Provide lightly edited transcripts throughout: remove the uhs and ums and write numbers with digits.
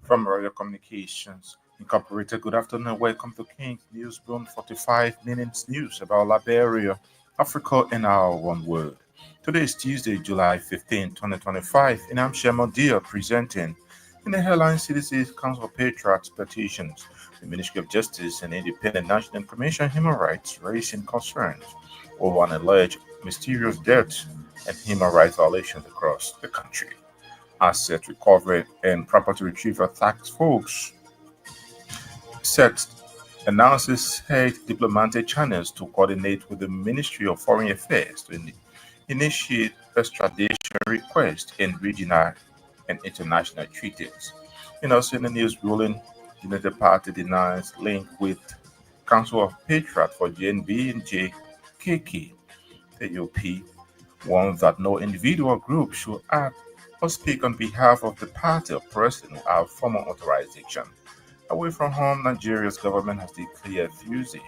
From Royal Communications Incorporated, good afternoon and welcome to King's News Broom 45 minutes news about Liberia, Africa, and our one world. Today is Tuesday, July 15, 2025, and I'm Shema Dia presenting. In the headline, Citizens Council of Patriots petitions, the Ministry of Justice and Independent National Commission on Human Rights raising concerns over an alleged mysterious death and human rights violations across the country. Asset Recovery and Property Retrieval Task Force set announces head diplomatic channels to coordinate with the Ministry of Foreign Affairs to initiate extradition requests in regional and international treaties. And also in the news ruling, United Party denies link with Council of Patriots for JNB and JKK. The UP warns that no individual group should act or speak on behalf of the party or person without formal authorization. Away from home, Nigeria's government has declared Tuesday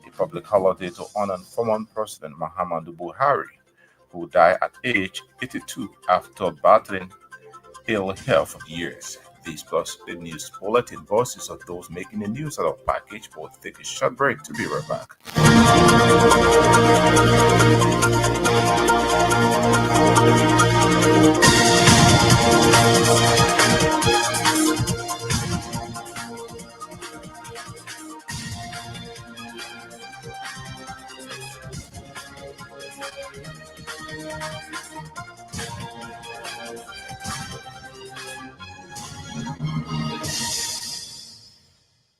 a public holiday to honor former President Muhammadu Buhari, who died at age 82 after battling ill health for years. These plus the news bulletin voices of those making the news out of package. We'll take a short break to be right back.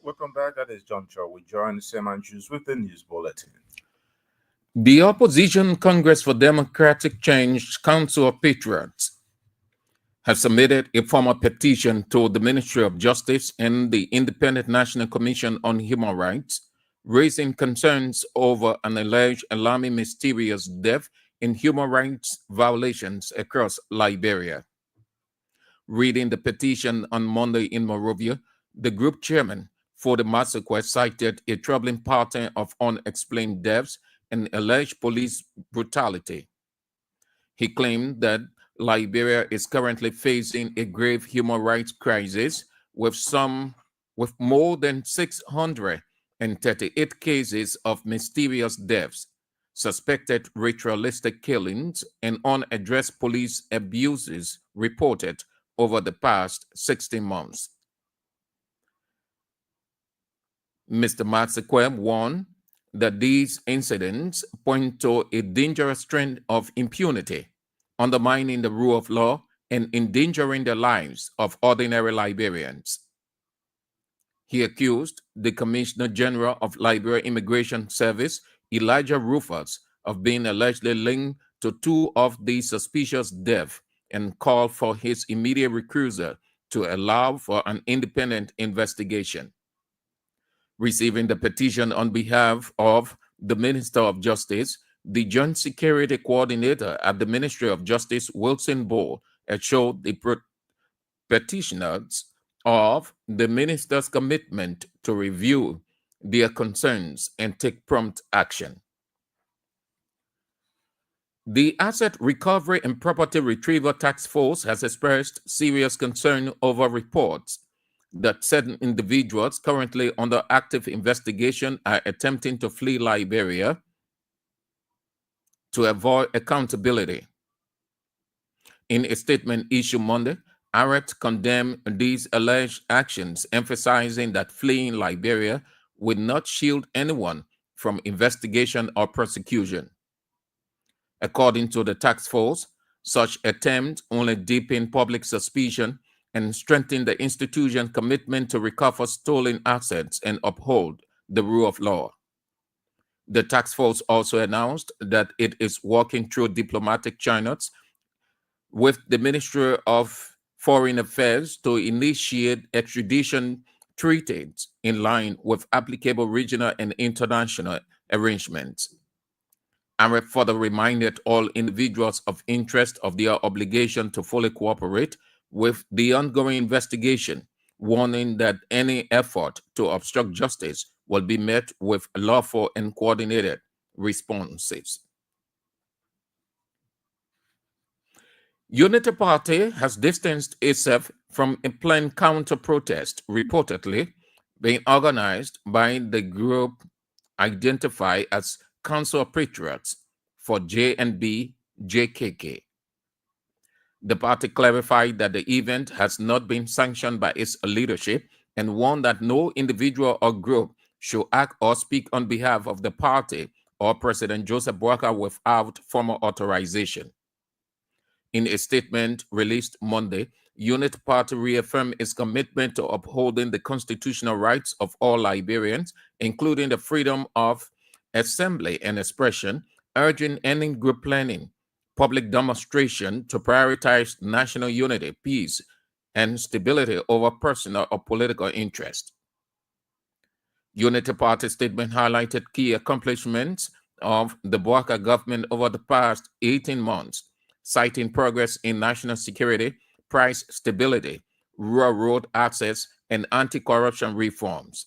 Welcome back. That is John Cho. We join Sam Andrews with the news bulletin. The Opposition Congress for Democratic Change Council of Patriots have submitted a formal petition to the Ministry of Justice and the Independent National Commission on Human Rights, raising concerns over an alleged alarming mysterious death in human rights violations across Liberia. Reading the petition on Monday in Monrovia, the group chairman for the massacre cited a troubling pattern of unexplained deaths and alleged police brutality. He claimed that Liberia is currently facing a grave human rights crisis with more than 638 cases of mysterious deaths, suspected ritualistic killings, and unaddressed police abuses reported over the past 16 months. Mr. Matsekwe warned that these incidents point to a dangerous trend of impunity, undermining the rule of law and endangering the lives of ordinary Liberians. He accused the Commissioner General of Liberia Immigration Service, Elijah Rufus, of being allegedly linked to two of the suspicious deaths and called for his immediate recusal to allow for an independent investigation. Receiving the petition on behalf of the Minister of Justice, the Joint Security Coordinator at the Ministry of Justice, Wilson Ball, assured the petitioners of the minister's commitment to review their concerns and take prompt action. The Asset Recovery and Property Retrieval Task Force has expressed serious concern over reports that certain individuals currently under active investigation are attempting to flee Liberia to avoid accountability. In a statement issued Monday, ARET condemned these alleged actions, emphasizing that fleeing Liberia would not shield anyone from investigation or prosecution. According to the task force, such attempts only deepen public suspicion and strengthen the institution's commitment to recover stolen assets and uphold the rule of law. The task force also announced that it is working through diplomatic channels with the Ministry of Foreign Affairs to initiate extradition treaties in line with applicable regional and international arrangements. AREP further reminded all individuals of interest of their obligation to fully cooperate with the ongoing investigation, warning that any effort to obstruct justice will be met with lawful and coordinated responses. Unity Party has distanced itself from a planned counter-protest reportedly being organized by the group identified as Council of Patriots for JNB JKK. The party clarified that the event has not been sanctioned by its leadership and warned that no individual or group should act or speak on behalf of the party or President Joseph Boakai without formal authorization. In a statement released Monday, Unity Party reaffirmed its commitment to upholding the constitutional rights of all Liberians, including the freedom of assembly and expression, urging ending group planning, public demonstration to prioritize national unity, peace, and stability over personal or political interest. Unity Party statement highlighted key accomplishments of the Boakai government over the past 18 months, citing progress in national security, price stability, rural road access, and anti-corruption reforms.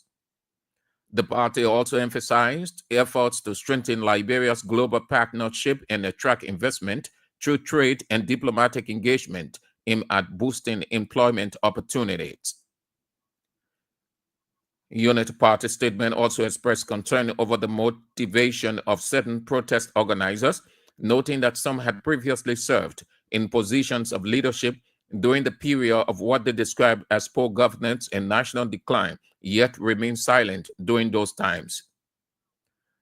The party also emphasized efforts to strengthen Liberia's global partnership and attract investment through trade and diplomatic engagement aimed at boosting employment opportunities. Unity Party statement also expressed concern over the motivation of certain protest organizers, noting that some had previously served in positions of leadership during the period of what they described as poor governance and national decline, yet remained silent during those times.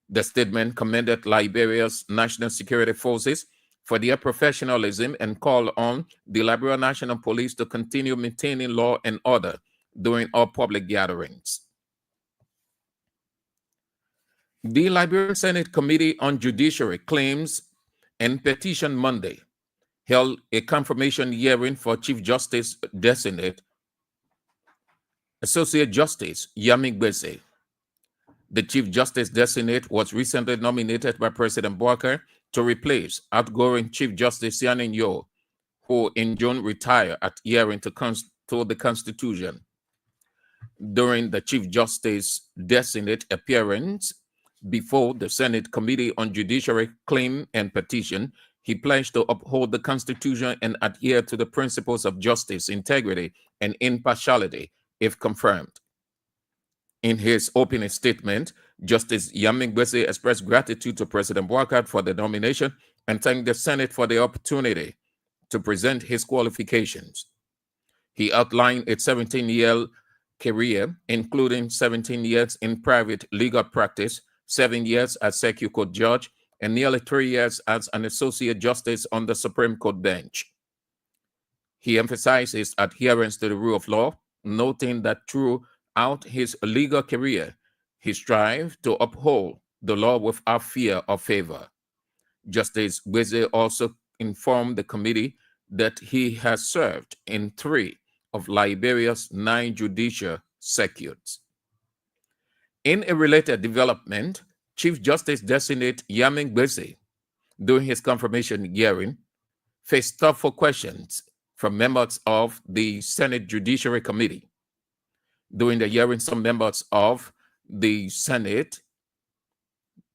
The statement commended Liberia's national security forces for their professionalism and called on the Liberia National Police to continue maintaining law and order during all public gatherings. The Liberian Senate Committee on Judiciary Claims and Petition Monday held a confirmation hearing for Chief Justice Designate Associate Justice Yami Gbese. The Chief Justice Designate was recently nominated by President Boakai to replace outgoing Chief Justice Yanin Yo, who in June retired at hearing to the Constitution. During the Chief Justice Designate appearance before the Senate Committee on Judiciary Claim and Petition, he pledged to uphold the Constitution and adhere to the principles of justice, integrity, and impartiality if confirmed. In his opening statement, Justice Yami Gbese expressed gratitude to President Boakai for the nomination and thanked the Senate for the opportunity to present his qualifications. He outlined a 17-year career, including 17 years in private legal practice, 7 years as Circuit Court judge, and nearly 3 years as an associate justice on the Supreme Court bench. He emphasized his adherence to the rule of law, noting that throughout his legal career, he strived to uphold the law without fear or favor. Justice Gbese also informed the committee that he has served in 3 of Liberia's 9 judicial circuits. In a related development, Chief Justice Designate Yami Gbese, during his confirmation hearing, faced thoughtful questions from members of the Senate Judiciary Committee. During the hearing, some members of the Senate,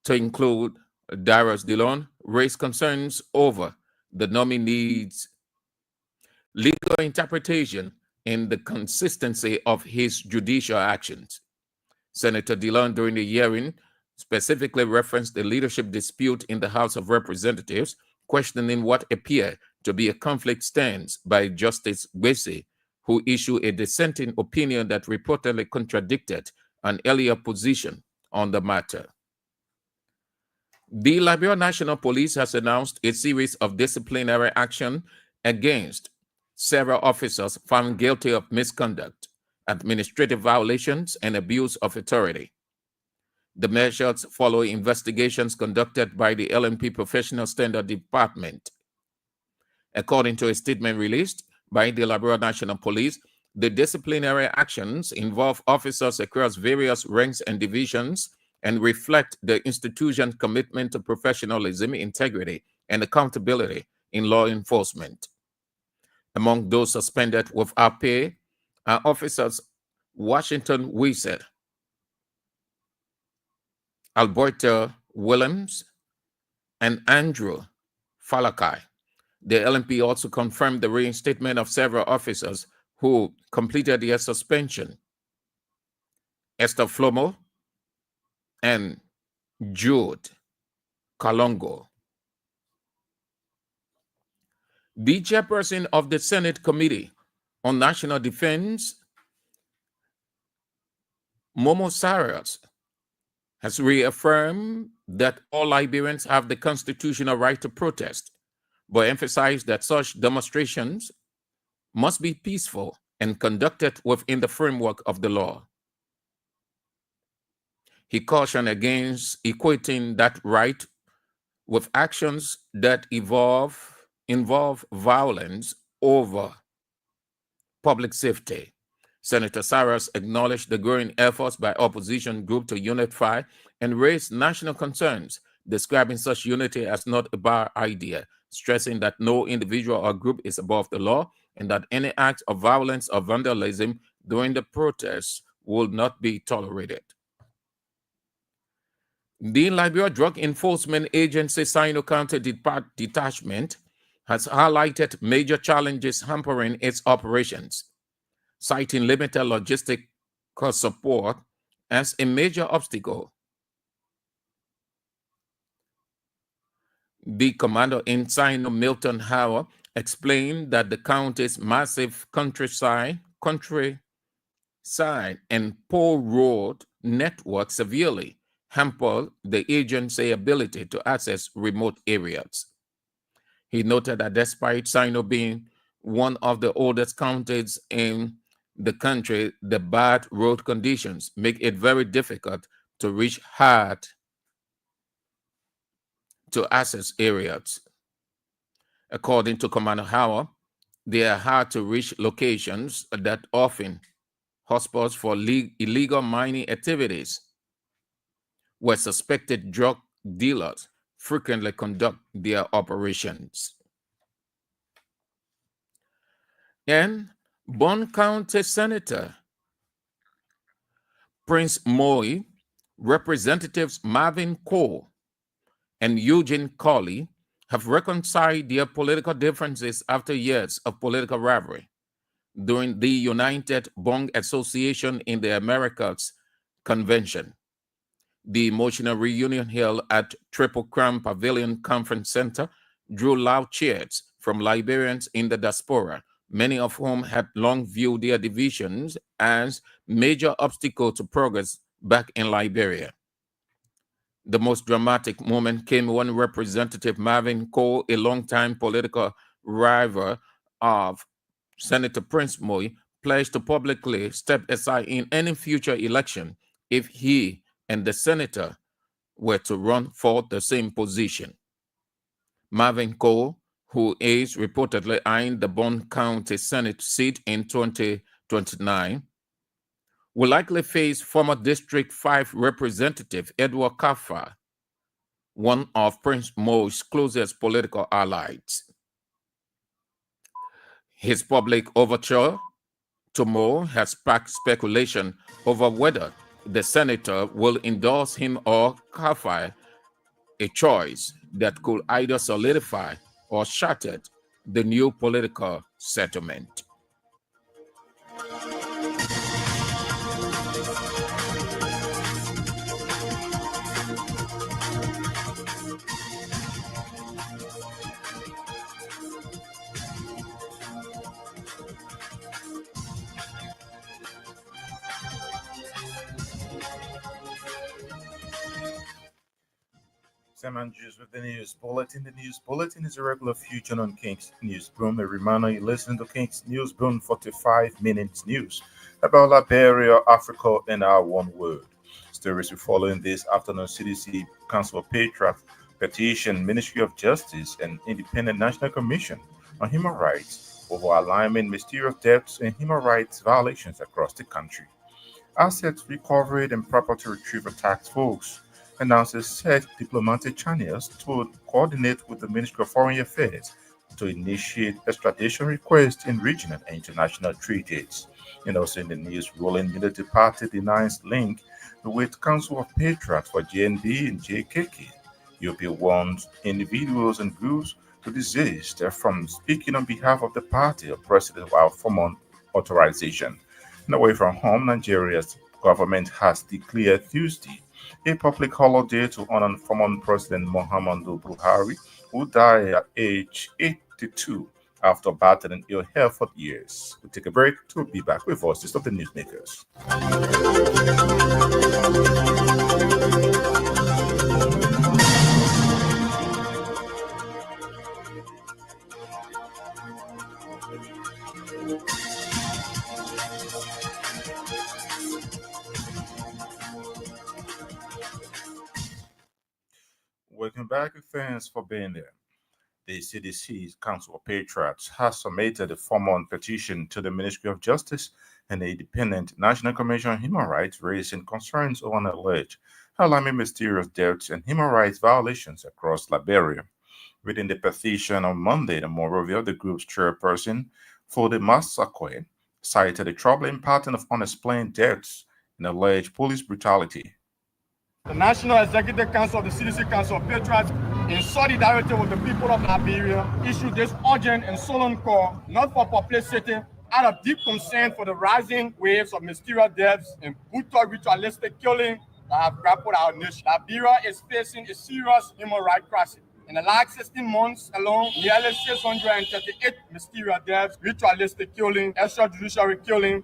to include Darius Dillon, raised concerns over the nominee's legal interpretation and the consistency of his judicial actions. Senator Dillon, during the hearing, specifically referenced the leadership dispute in the House of Representatives, questioning what appeared to be a conflict stance by Justice Gbese, who issued a dissenting opinion that reportedly contradicted an earlier position on the matter. The Liberia National Police has announced a series of disciplinary action against several officers found guilty of misconduct, administrative violations, and abuse of authority. The measures follow investigations conducted by the LMP Professional Standard Department. According to a statement released by the Liberia National Police, the disciplinary actions involve officers across various ranks and divisions and reflect the institution's commitment to professionalism, integrity, and accountability in law enforcement. Among those suspended without pay are officers Washington Wieser, Alberto Williams, and Andrew Falakai. The LMP also confirmed the reinstatement of several officers who completed their suspension: Esther Flomo and Jude Kalongo. The chairperson of the Senate Committee on National Defense, Momo Sarias, has reaffirmed that all Liberians have the constitutional right to protest, but emphasized that such demonstrations must be peaceful and conducted within the framework of the law. He cautioned against equating that right with actions that involve violence over public safety. Senator Saras acknowledged the growing efforts by opposition groups to unify and raise national concerns, describing such unity as not a bad idea, stressing that no individual or group is above the law and that any act of violence or vandalism during the protests will not be tolerated. The Liberia Drug Enforcement Agency Sino County Detachment has highlighted major challenges hampering its operations, citing limited logistical support as a major obstacle. The commander in Sino, Milton Howard, explained that the county's massive countryside and poor road network severely hamper the agency's ability to access remote areas. He noted that despite Sino being one of the oldest counties in the country, the bad road conditions make it very difficult to reach hard to access areas. According to Commander Howard, they are hard to reach locations that often hotspots for illegal mining activities, where suspected drug dealers frequently conduct their operations. And Bond County Senator Prince Moy, Representatives Marvin Cole and Eugene Colley have reconciled their political differences after years of political rivalry during the United Bong Association in the Americas convention. The emotional reunion held at Triple Crown Pavilion Conference Center drew loud cheers from Liberians in the diaspora, many of whom had long viewed their divisions as major obstacle to progress back in Liberia. The most dramatic moment came when Representative Marvin Cole, a longtime political rival of Senator Prince Moy, pledged to publicly step aside in any future election if he and the senator were to run for the same position. Marvin Cole, who is reportedly eyeing the Bond County Senate seat in 2029, will likely face former District 5 Representative Edward Kaffa, one of Prince Mo's closest political allies. His public overture to Mo has sparked speculation over whether the senator will endorse him or Kaffa, a choice that could either solidify or shatter the new political settlement. Sam Juice with the news bulletin. The news bulletin is a regular feature on King's News Broom. A reminder you listen to King's News Broom 45 minutes news about Liberia, Africa, and our one word. Stories we follow in this afternoon: CDC Council of Patriots, petition, Ministry of Justice, and Independent National Commission on Human Rights over alignment, mysterious deaths, and human rights violations across the country. Assets Recovery and Property Retrieval Task Force announces set diplomatic channels to coordinate with the Ministry of Foreign Affairs to initiate extradition requests in regional and international treaties. Also in the news, ruling Unity Party denies link with Council of Patriots for GNB and JKK. UP warns individuals and groups to desist from speaking on behalf of the party or president without formal authorization. And away from home, Nigeria's government has declared Tuesday a public holiday to honor former President Muhammadu Buhari, who died at age 82 after battling ill health for years. We'll take a break to be back with Voices of the Newsmakers. Welcome back, and thanks for being there. The CDC's Council of Patriots has submitted a formal petition to the Ministry of Justice and the Independent National Commission on Human Rights, raising concerns on alleged alarming mysterious deaths and human rights violations across Liberia. Reading the petition on Monday, the Monrovia, the group's chairperson for the massacre, cited a troubling pattern of unexplained deaths and alleged police brutality. The National Executive Council of the CDC Council of Patriots, in solidarity with the people of Liberia, issued this urgent and solemn call, not for publicity, out of deep concern for the rising waves of mysterious deaths and brutal ritualistic killing that have grappled our nation. Liberia is facing a serious human rights crisis. In the last 16 months alone, nearly 638 mysterious deaths, ritualistic killing, extrajudicial killing,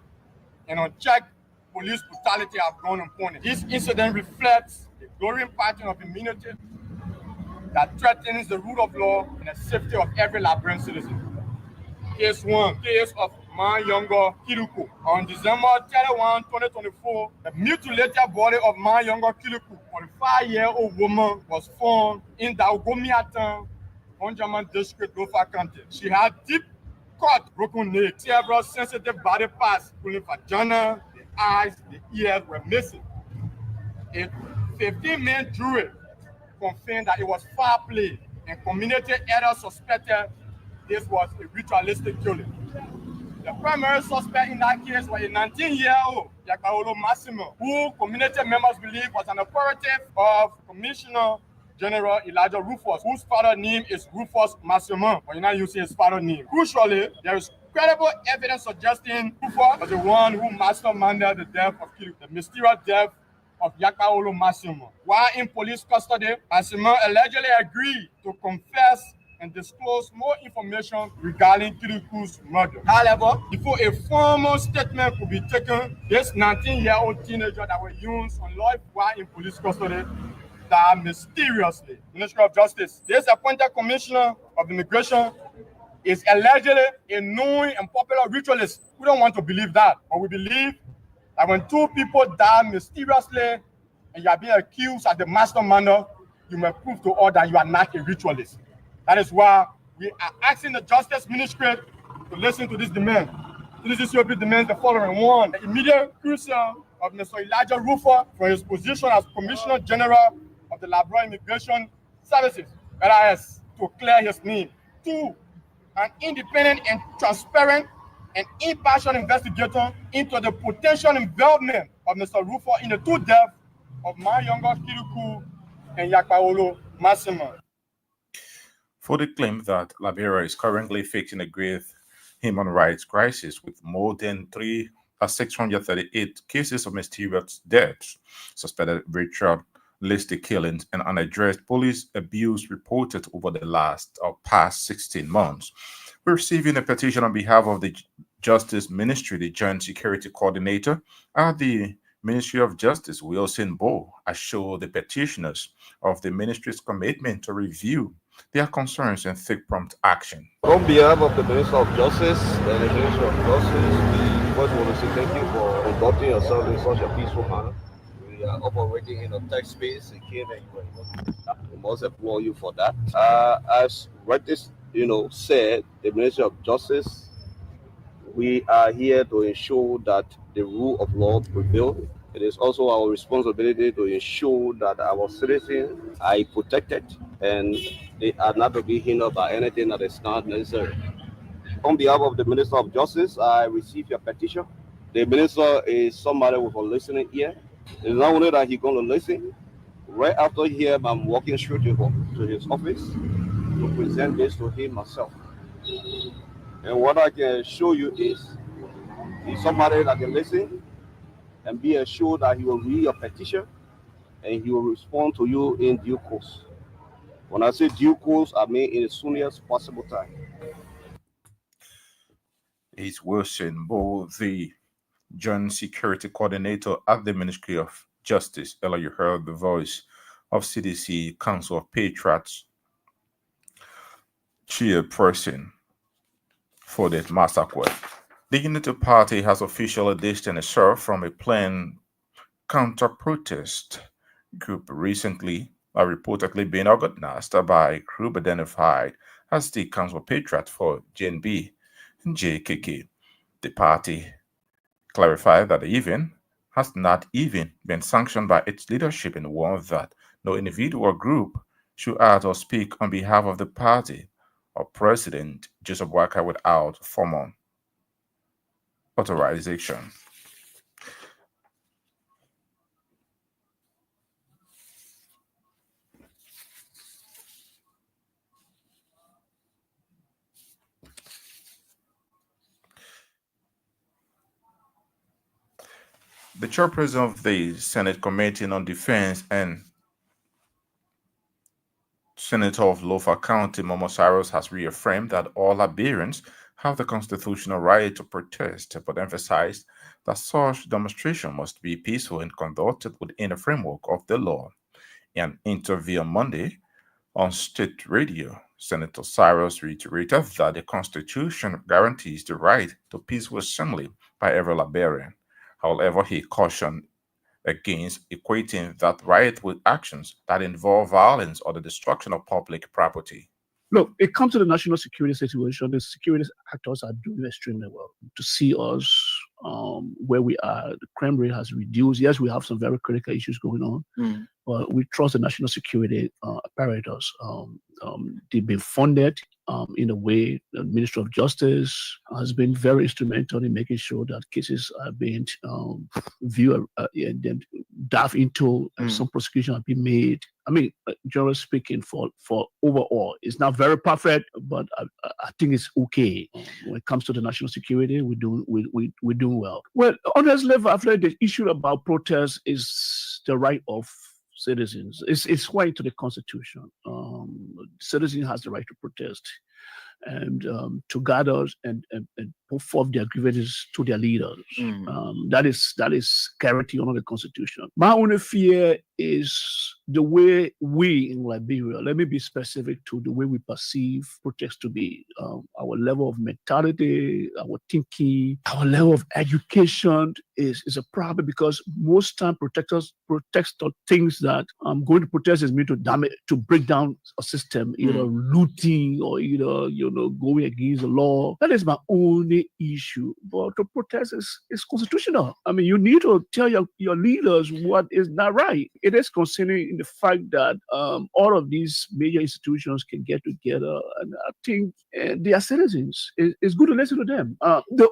and unchecked police brutality have gone unpunished. This incident reflects a growing pattern of immunity that threatens the rule of law and the safety of every Liberian citizen. Case 1, case of Younger Kiluku. On December 31, 2024, the mutilated body of Younger Kiluku, 45-year-old woman, was found in Daugomiatan, Onjaman District, Lofa County. She had deep cut, broken neck, several sensitive body parts, including vagina, the eyes, the ears were missing. A 15-man jury confirmed that it was foul play, and community elders suspected this was a ritualistic killing. The primary suspect in that case was a 19-year-old Yakaolo Massimo, who community members believe was an operative of Commissioner General Elijah Rufus, whose father name is Rufus Massimo, but you're not using his father name. Crucially, there is credible evidence suggesting Rufus was the one who masterminded the death of Kilu, the mysterious death of Yakaolo Massimo. While in police custody, Massimo allegedly agreed to confess and disclose more information regarding Kiluku's murder. However, before a formal statement could be taken, this 19-year-old teenager that was used on life while in police custody died mysteriously. Ministry of Justice, this appointed commissioner of immigration is allegedly a known and popular ritualist. We don't want to believe that, but we believe that when two people die mysteriously and you are being accused as the masterminder, you may prove to all that you are not a ritualist. That is why we are asking the Justice Ministry to listen to this demand. This COP demands the following. One, the immediate crucial of Mr. Elijah Rufus for his position as Commissioner General of the Liberia Immigration Services, LIS, to clear his name. Two, an independent and transparent and impartial investigator into the potential involvement of Mr. Rufus in the two deaths of Younger Kiluku and Yakaolo Massimo. For the claim that Liberia is currently facing a grave human rights crisis with more than 638 cases of mysterious deaths, suspected ritualistic killings, and unaddressed police abuse reported over the past 16 months. We're receiving a petition on behalf of the Justice Ministry, the Joint Security Coordinator at the Ministry of Justice, Wilson Bo, assured the petitioners of the ministry's commitment to review their concerns and take prompt action. On behalf of the Minister of Justice and the Ministry of Justice, we first want to say thank you for conducting yourself in such a peaceful manner. We are operating in a tech space. It came and we must applaud you for that. As Rectis, said, the Ministry of Justice, we are here to ensure that the rule of law prevails. It is also our responsibility to ensure that our citizens are protected and they are not to be hindered by anything that is not necessary. On behalf of the Minister of Justice, I received your petition The minister is somebody with a listening ear. It's not only that he's going to listen. Right after him, I'm walking straight to his office to present this to him myself. And what I can show you is he's somebody that can listen and be assured that he will read your petition and he will respond to you in due course. When I say due course, I mean in the soonest possible time. He's Wilson Bo, the Joint Security Coordinator at the Ministry of Justice. Earlier, you heard the voice of CDC Council of Patriots chairperson for that massacre. The Unity Party has officially distanced itself from a planned counter-protest group recently reportedly being organized by a group identified as the Council of Patriots for JNB and JKK. The party clarified that the event has not even been sanctioned by its leadership and warned that no individual or group should act or speak on behalf of the party or President Joseph Walker without formal authorization. The chairperson of the Senate Committee on Defense and Senator of Lofa County, Momo Cyrus, has reaffirmed that all Liberians have the constitutional right to protest, but emphasized that such demonstration must be peaceful and conducted within the framework of the law. In an interview on Monday on state radio, Senator Cyrus reiterated that the Constitution guarantees the right to peaceful assembly by every Liberian. However, he cautioned against equating that right with actions that involve violence or the destruction of public property. Look, it comes to the national security situation. The security actors are doing extremely well. To see us where we are, the crime rate has reduced. Yes, we have some very critical issues going on, but we trust the national security apparatus. They've been funded in a way. The Ministry of Justice has been very instrumental in making sure that cases are being viewed and then dive into some prosecution have been made. I mean, generally speaking, for overall, it's not very perfect, but I think it's okay. When it comes to the national security, we're doing well. Well, honestly, after the issue about protests is the right of citizens. It's right to the Constitution. Citizen has the right to protest and to gather and put forth their grievances to their leaders. That is guaranteed under the Constitution. My only fear is the way we in Liberia, let me be specific to the way we perceive protest to be. Our level of mentality, our thinking, our level of education is a problem because most time protesters things that going to protest is meant to damage, to break down a system, either looting or either going against the law. That is my only issue. But to protest is constitutional. I mean, you need to tell your leaders what is not right. It is concerning in the fact that all of these major institutions can get together, and I think they are citizens. It's good to listen to them.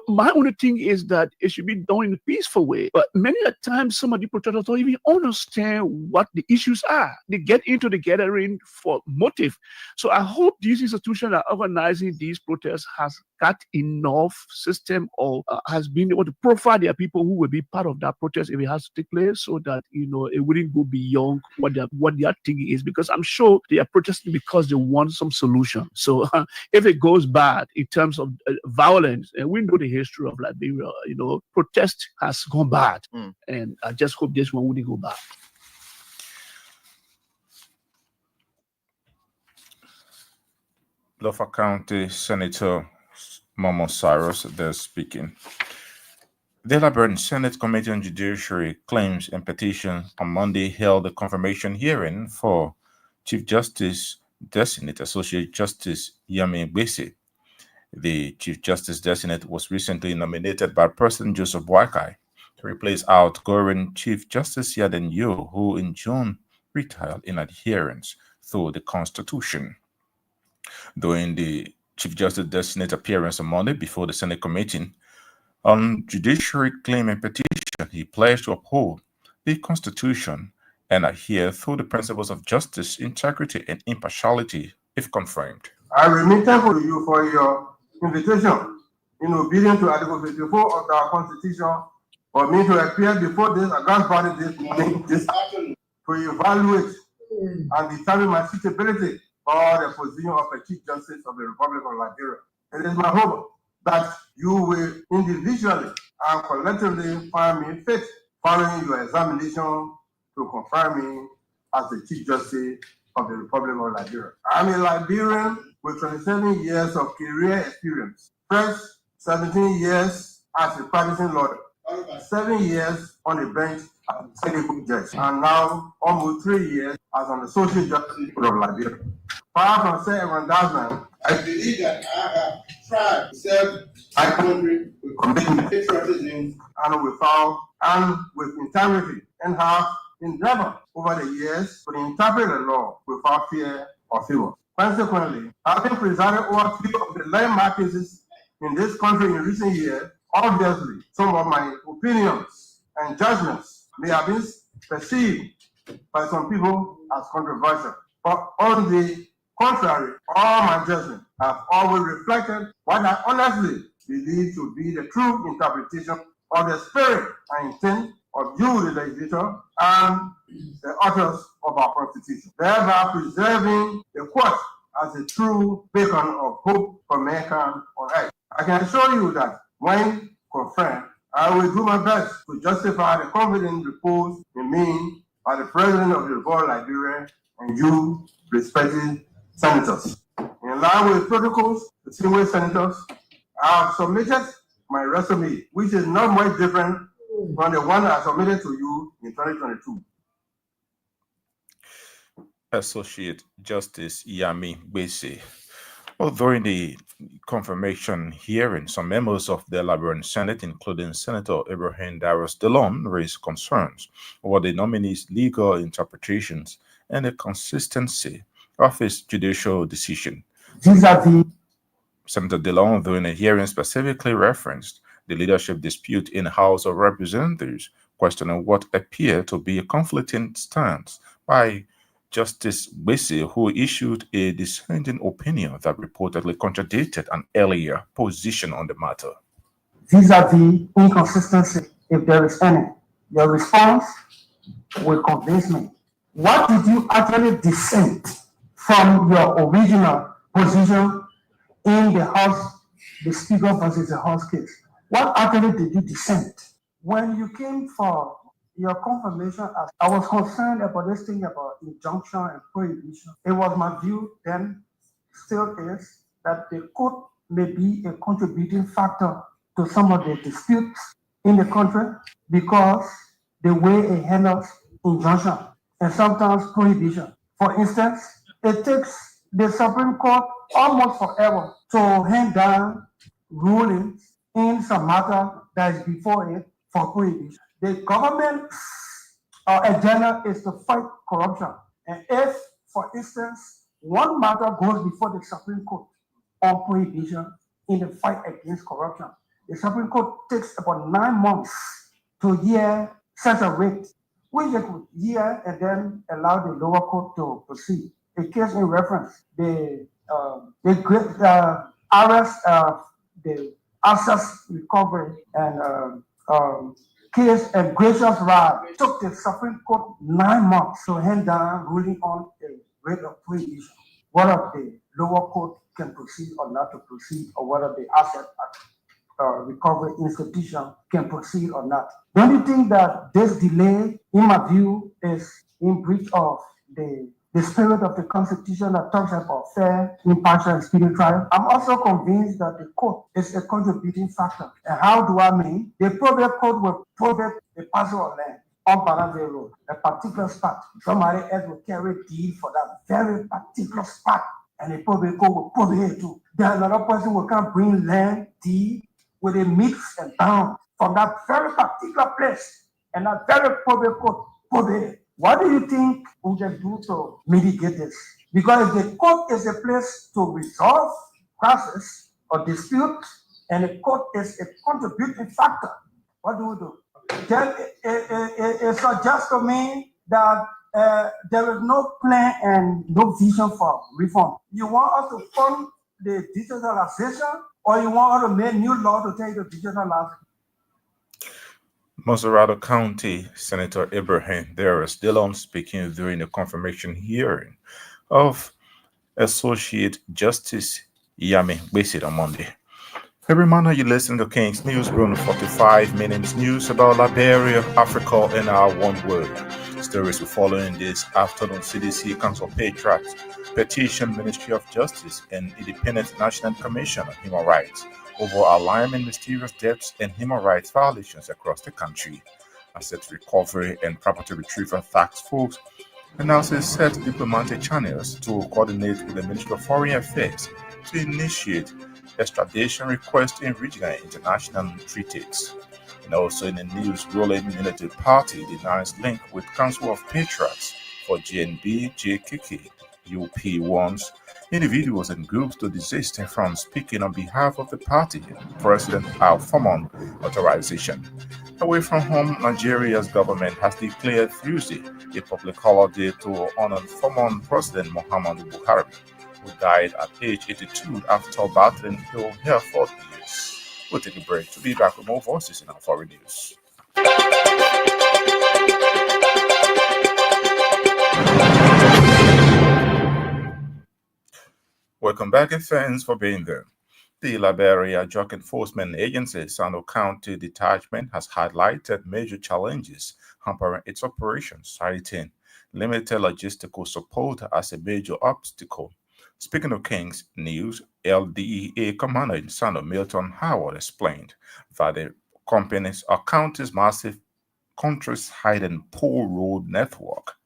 My only thing is that it should be done in a peaceful way. But many a times, some of the protesters don't even understand what the issues are. They get into the gathering for motive. So I hope these institutions that are organizing these protests has got enough system or has been able to profile their people who will be part of that protest if it has to take place, so that it wouldn't go beyond what their thinking is, because I'm sure they are protesting because they want some solution. So if it goes bad in terms of violence, and we know the history of Liberia, protest has gone bad, and I just hope this one wouldn't go bad. Lofa County Senator Momo Cyrus there speaking. The Liberian Senate Committee on Judiciary Claims and Petitions on Monday held a confirmation hearing for Chief Justice Designate Associate Justice Yami Gbese. The Chief Justice Designate was recently nominated by President Joseph Boakai to replace outgoing Chief Justice Yaden Yo, who in June retired in adherence to the Constitution. During the Chief Justice Designate appearance on Monday before the Senate Committee On judiciary claim and petition, he pledged to uphold the Constitution and adhere to the principles of justice, integrity, and impartiality if confirmed. I remain thankful to you for your invitation in obedience to Article 54 of our Constitution for me to appear before this august body this morning, this afternoon, to evaluate and determine my suitability for the position of a Chief Justice of the Republic of Liberia. It is my hope that you will individually and collectively find me fit following your examination to confirm me as the Chief Justice of the Republic of Liberia. I'm a Liberian with 27 years of career experience. First, 17 years as a practicing lawyer, 7 years on the bench as a technical judge, and now almost 3 years as an associate justice of Liberia. Far from self-aggrandizement, I believe that I have tried to serve my country with commitment, patriotism, and with integrity, and have endeavored over the years to interpret the law without fear or favor. Consequently, having presided over 3 of the landmark cases in this country in recent years, obviously some of my opinions and judgments may have been perceived by some people as controversial. But on the contrary, all my judgments have always reflected what I honestly believe to be the true interpretation of the spirit and intent of you, the legislator, and the authors of our Constitution, thereby preserving the court as a true beacon of hope for mankind on earth. I can assure you that when confirmed, I will do my best to justify the confidence reposed in me by the President of the Republic of Liberia and you, respected senators. In line with protocols, distinguished senators, I have submitted my resume, which is not much different from the one I submitted to you in 2022. Associate Justice Yami Gbese. Well, during the confirmation hearing, some members of the Liberian Senate, including Senator Ibrahim Darius Delon, raised concerns over the nominee's legal interpretations and the consistency of his judicial decision. Senator Delon, during a hearing, specifically referenced the leadership dispute in the House of Representatives, questioning what appeared to be a conflicting stance by Justice Gbese, who issued a dissenting opinion that reportedly contradicted an earlier position on the matter. Vis-a-vis inconsistency, if there is any, your response will convince me. What did you actually dissent from your original position in the House, the Speaker versus the House case? What actually did you dissent? When you came for your confirmation, I was concerned about this thing about injunction and prohibition. It was my view then, still is, that the court may be a contributing factor to some of the disputes in the country because the way it handles injunction and sometimes prohibition. For instance, it takes the Supreme Court almost forever to hand down rulings in some matter that is before it for prohibition. The government's agenda is to fight corruption. And if, for instance, one matter goes before the Supreme Court on prohibition in the fight against corruption, the Supreme Court takes about 9 months to hear such a rate, which it would hear and then allow the lower court to proceed. A case in reference, the assets recovery and case and gracious right took the Supreme Court 9 months to hand down ruling on a rate of prohibition, whether the lower court can proceed or not to proceed, or whether the asset recovery institution can proceed or not. Don't you think that this delay, in my view, is in breach of the spirit of the Constitution that talks about fair, impartial, and speedy trial? I'm also convinced that the court is a contributing factor. And how do I mean? The probate court will probate a parcel of land on Banana Road, a particular spot. Somebody else will carry deed for that very particular spot, and the probate court will probate it too. Then another person will come bring land, deed, with a mix and bound from that very particular place, and that very probate court probate it. What do you think we can do to mitigate this? Because if the court is a place to resolve crisis or dispute and the court is a contributing factor, what do we do? Then it suggests to me that there is no plan and no vision for reform. You want us to fund the digitalization, or you want us to make new law to take the digitalization? Maserado County Senator Ibrahim there is still on speaking during the confirmation hearing of Associate Justice Yami Besid on Monday. Every morning you listen to King's News, Broom 45 minutes news about Liberia, Africa, and our one world. Stories will follow in this afternoon. CDC Council Patriots petition Ministry of Justice and Independent National Commission on Human Rights over alarming mysterious deaths and human rights violations across the country. Asset recovery and property retrieval task force announces set diplomatic channels to coordinate with the Ministry of Foreign Affairs to initiate extradition requests in regional and international treaties. And also in the news, ruling United Party denies link with Council of Patriots for GNB, JKK, UP wants individuals and groups to desist from speaking on behalf of the party. President Al Foman authorization. Away from home, Nigeria's government has declared Tuesday a public holiday to honor former President Muhammadu Buhari, who died at age 82 after battling ill health for years. We'll take a break to be back with more voices in our foreign news. Welcome back and thanks for being there. The Liberia Drug Enforcement Agency Sano County Detachment has highlighted major challenges hampering its operations, citing limited logistical support as a major obstacle. Speaking of King's News, LDEA Commander in Sano Milton Howard explained that the company's or county's massive country's hidden poor road network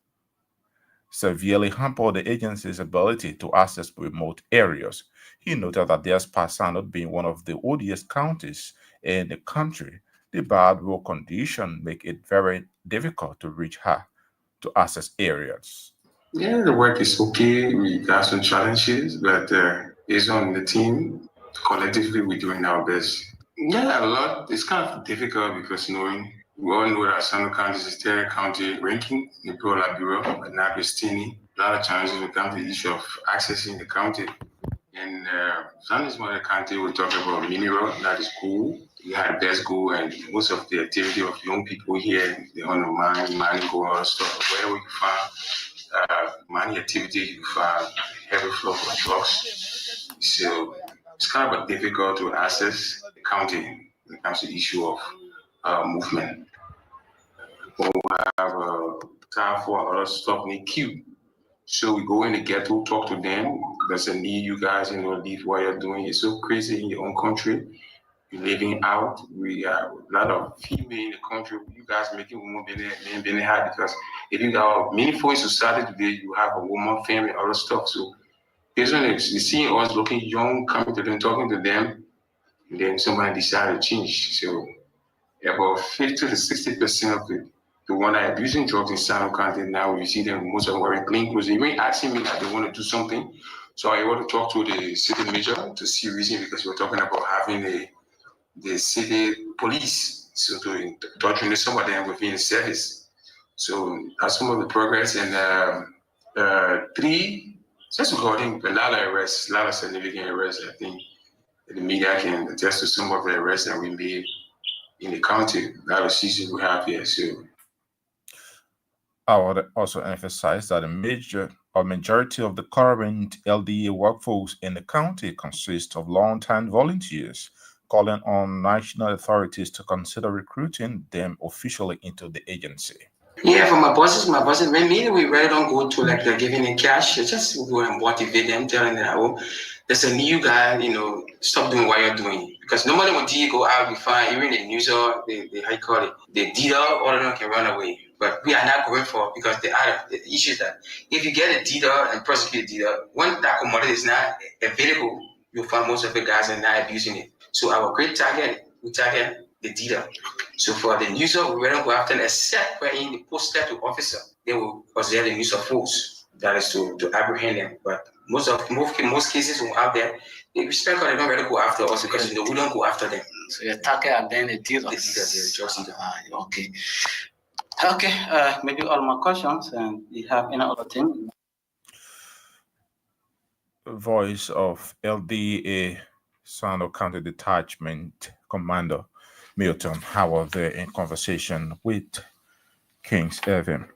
severely hampered the agency's ability to access remote areas. He noted that despite Sano being one of the oldest counties in the country, the bad road condition make it very difficult to reach her to access areas. Yeah, the work is okay. We got some challenges, but it's on the team. Collectively, we're doing our best. Yeah, a lot. It's kind of difficult because knowing we all know that Sano County is a third county ranking in the Pro Bureau, but now Christine. A lot of challenges when it comes to the issue of accessing the county. And Sano is one of the county we're talking about mineral, that is cool. We had best go and most of the activity of young people here, they want to mine, mining, go all stuff. Where we find mining activity, you find heavy flow of drugs. So it's kind of difficult to access the county when it comes to the issue of movement. But we have time for other stuff in the queue. So we go in the ghetto, talk to them. There's a need, you guys, leave what you're doing. It's so crazy in your own country. You're living out. We have a lot of female in the country. You guys making women being hard because if you got meaningful in society today, you have a woman, family, other stuff. So isn't it? You see us looking young, coming to them, talking to them, and then somebody decided to change. So about 50 to 60% of the one that are using drugs in Sano County now, you see them most of them wearing clean clothes. They even asking me that they want to do something. So I want to talk to the city manager to see reason because we're talking about having the city police, so to indoctrinate some of them within the service. So that's some of the progress. And three, just regarding a lot of arrests, a lot of significant arrests. I think the media can attest to some of the arrests that we made in the county. A lot of seasons we have here. So I would also emphasize that a majority of the current LDA workforce in the county consists of long-time volunteers, calling on national authorities to consider recruiting them officially into the agency. Yeah, for my bosses, when we really don't go to like they're giving in cash, just go and motivate them, telling them, oh, there's a new guy, stop doing what you're doing. Because normally when you go out, you find even the news or the how you call it, the dealer, all of them can run away. But we are not going for it because the issue is that if you get a dealer and prosecute a dealer, when that commodity is not available, you'll find most of the guys are not abusing it. So our great target, we target the dealer. So for the user, we wouldn't go after them except when in the posted to officer, they will possess the use of force. That is to apprehend them. But most cases we have there, the respect they don't really go after us because we don't go after them. So you attack it and then the deal. Okay. Okay. Maybe all my questions, and you have any other thing? Voice of LDA Sano County Detachment Commander Milton Howard there in conversation with Kings FM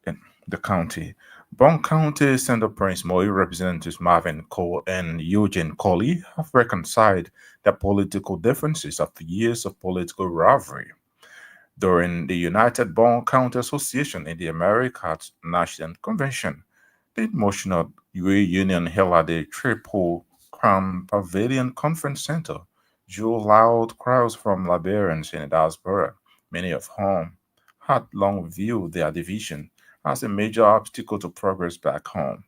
in the county. Brown County Senator Prince Moy, Representatives Marvin Cole and Eugene Colley have reconciled their political differences after years of political rivalry. During the United Brown County Association in the Americas National Convention, the emotional reunion held at the Triple Crown Pavilion Conference Center drew loud crowds from Liberians in the diaspora, many of whom had long viewed their division as a major obstacle to progress back home.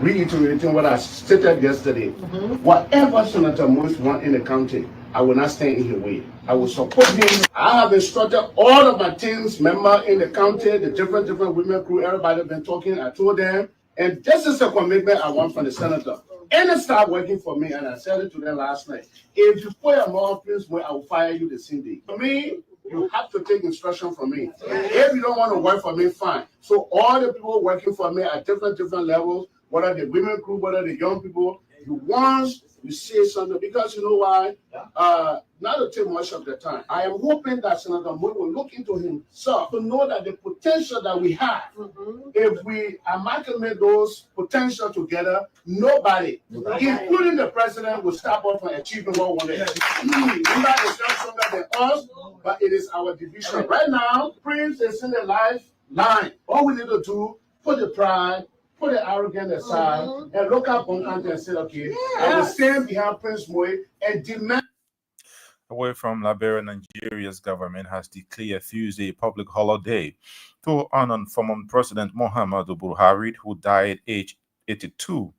Reiterating what I stated yesterday, whatever Senator Moise wants in the county, I will not stand in his way. I will support him. I have instructed all of my teams member in the county, the different women crew, everybody been talking. I told them, and this is a commitment I want from the senator. And it started working for me, and I said it to them last night. If you put a more place where I will fire you the same day. For me, you have to take instruction from me. If you don't want to work for me, fine. So all the people working for me at different levels, whether the women group, whether the young people, once you say something, because you know why? Not to take much of the time. I am hoping that Senator Moy will look into himself to know that the potential that we have, if we amalgamate those potential together, nobody, including the president, will stop us from achieving what we want to achieve. Nobody is not stronger than us, but it is our division. Right now, Prince is in the lifeline. All we need to do, put the pride, put the arrogance aside, and look up on country and say, okay, I will stand behind Prince Moy and demand. Away from Liberia, Nigeria's government has declared Tuesday a public holiday to honor former President Muhammadu Buhari, who died aged 82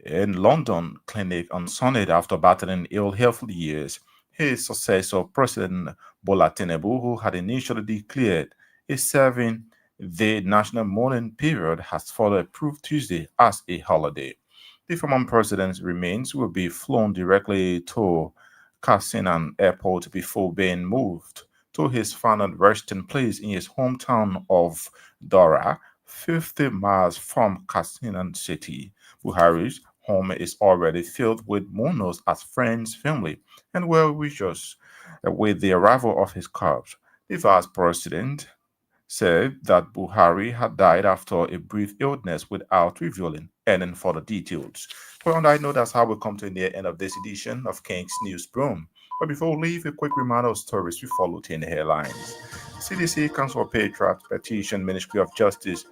in London clinic on Sunday after battling ill health for years. His successor, President Bola Tinubu, who had initially declared a 7-day national mourning period, has further approved Tuesday as a holiday. The former president's remains will be flown directly to Kassinan Airport before being moved to his final resting place in his hometown of Dora, 50 miles from Kassinan City. Buhari's home is already filled with mourners as friends, family, and well-wishers with the arrival of his corpse. The vice president said that Buhari had died after a brief illness without revealing any further details. Well, on that note, that's how we come to the end of this edition of King's News Broom. But before we leave, a quick reminder of stories we followed in the headlines. CDC Council of Patriots petition Ministry of Justice,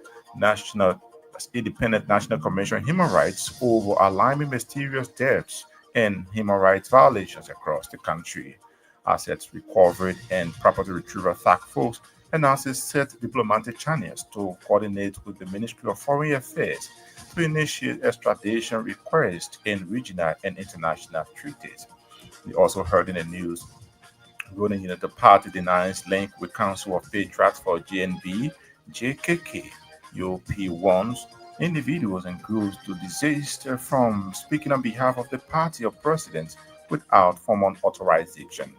Independent National Commission on Human Rights over alarming mysterious deaths and human rights violations across the country. Assets recovered and property retrieval task force announces set diplomatic channels to coordinate with the Ministry of Foreign Affairs to initiate extradition requests in regional and international treaties. We also heard in the news, ruling United Party denies link with Council of Patriots for GNB, JKK. UP warns individuals and groups to desist from speaking on behalf of the party of presidents without formal authorization.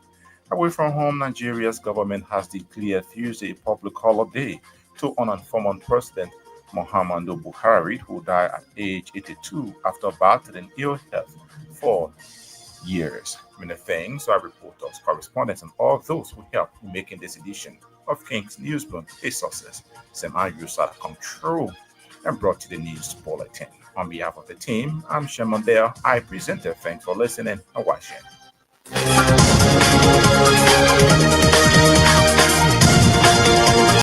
Away from home, Nigeria's government has declared Tuesday a public holiday to honor former President Muhammadu Buhari, who died at age 82 after battling ill health for years. Many thanks to our reporters, correspondents, and all those who helped in making this edition of King's Newsroom a success. Sam Andrews had come true and brought you the news bulletin. On behalf of the team, I'm Shemon Dale. I present it. Thanks for listening and watching.